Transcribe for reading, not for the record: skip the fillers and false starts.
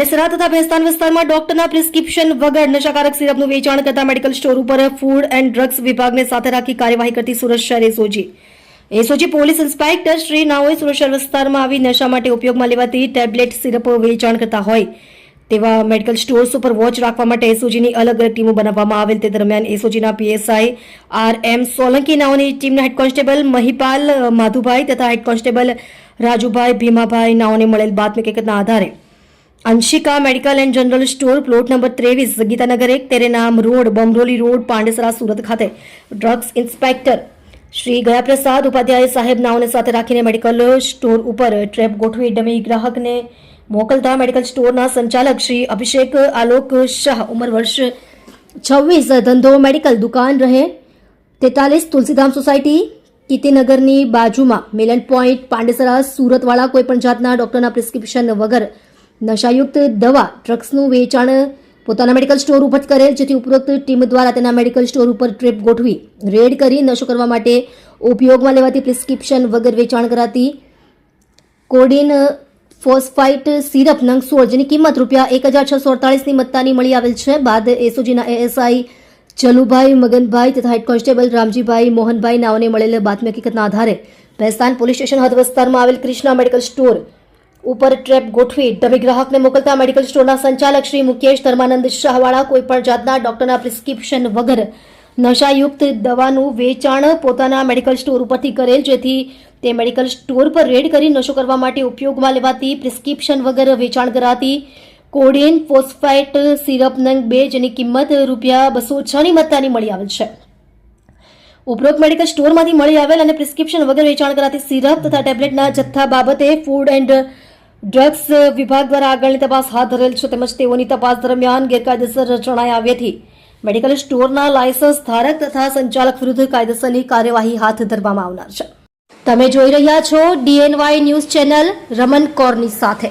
પાંડેસરા તથા ભેસ્તાન વિસ્તારમાં ડોક્ટરના પ્રિસ્ક્રિપ્શન વગર નશાકારક સિરપનું વેચાણ કરતા મેડિકલ સ્ટોર ઉપર ફૂડ એન્ડ ડ્રગ્સ વિભાગને સાથે રાખી કાર્યવાહી કરતી સુરત શહેર એસઓજી પોલીસ ઇન્સ્પેક્ટર શ્રી નાઓએ સુરત શહેર વિસ્તારમાં આવી નશા માટે ઉપયોગમાં લેવાતી ટેબ્લેટ સિરપ વેચાણ કરતા હોય તેવા મેડિકલ સ્ટોર્સ ઉપર વોચ રાખવા માટે એસઓજીની અલગ અલગ ટીમો બનાવવામાં આવેલ. તે દરમિયાન એસઓજીના પીએસઆઈ RM સોલંકી નાઓની ટીમના હેડ કોન્સ્ટેબલ મહિપાલ માધુભાઈ તથા હેડ કોન્સ્ટેબલ રાજુભાઈ ભીમાભાઈ નાઓને મળેલ બાતમી હકીકતના આધારે Anshika medical and general store plot number 23 Gitanagar 1 Terenam road Bamroli road Pandesara Surat ખાતે ડ્રગ્સ ઇન્સ્પેક્ટર શ્રી ગયાપ્રસાદ ઉપાધ્યાય સાહેબ નાઓને સાથે રાખીને મેડિકલ સ્ટોર ઉપર ટ્રેપ ગોઠવી ડમી ગ્રાહકને મોકલતા મેડિકલ સ્ટોરના સંચાલક શ્રી અભિષેક આલોક શાહ ઉંમર વર્ષ 26 ધંધો મેડિકલ દુકાન રહે 43 તુલસીધામ સોસાયટી કીર્તિનગરની બાજુમાં મિલન પોઈન્ટ પાંડેસરા સુરતવાળા કોઈપણ જાતના ડોક્ટરના પ્રિસ્ક્રિપ્શન વગર નશાયુક્ત દવા ડ્રગ્સનું વેચાણ પોતાના મેડિકલ સ્ટોર ઉપર કરેલ, જેથી ઉપરોક્ત ટીમ દ્વારા તેના મેડિકલ સ્ટોર ઉપર ટ્રેપ ગોઠવી રેડ કરી નશો કરવા માટે ઉપયોગમાં લેવાતી પ્રિસ્ક્રિપ્શન વગર વેચાણ કરાતી કોડિન ફોસ્ફાઇટ સિરપ નંગ 16 જેની કિંમત ₹1648ની મત્તાની મળી આવેલ છે. બાદ એસઓજીના એએસઆઈ ચલુભાઈ મગનભાઈ તથા હેડ કોન્સ્ટેબલ રામજીભાઈ મોહનભાઈ નાઓને મળેલ બાતમી હકીકતના આધારે ભેસ્તાન પોલીસ સ્ટેશન હદ વિસ્તારમાં આવેલ ક્રિષ્ના મેડિકલ સ્ટોર ઉપર ટ્રેપ ગોઠવી ડમી ગ્રાહકને મોકલતા મેડિકલ સ્ટોરના સંચાલક શ્રી મુકેશ ધર્માનંદ શાહવાળા કોઈપણ જાતના ડોક્ટરના પ્રિસ્ક્રિપ્શન વગર નશાયુક્ત દવાનું વેચાણ પોતાના મેડિકલ સ્ટોર ઉપરથી કરેલ, જેથી તે મેડિકલ સ્ટોર પર રેડ કરી નશો કરવા માટે ઉપયોગમાં લેવાતી પ્રિસ્ક્રિપ્શન વગર વેચાણ કરાતી કોડિન ફોસ્ફાઇટ સિરપ નંગ 2 જેની કિંમત ₹206ની મત્તાની મળી આવેલ છે. ઉપરોક્ત મેડિકલ સ્ટોરમાંથી મળી આવેલ અને પ્રિસ્ક્રિપ્શન વગર વેચાણ કરાતી સિરપ તથા ટેબ્લેટના જથ્થા બાબતે ફૂડ એન્ડ ડ્રગ્સ વિભાગ દ્વારા આગળની તપાસ હાથ ધરેલ છે. તેમજ તેઓની તપાસ દરમિયાન ગેરકાયદેસર જણાય આવ્યાથી મેડિકલ સ્ટોરના લાયસન્સ ધારક તથા સંચાલક વિરુદ્ધ કાયદેસરની કાર્યવાહી હાથ ધરવામાં આવનાર છે. તમે જોઈ રહ્યા છો DNY ન્યૂઝ ચેનલ રમન કૌરની સાથે.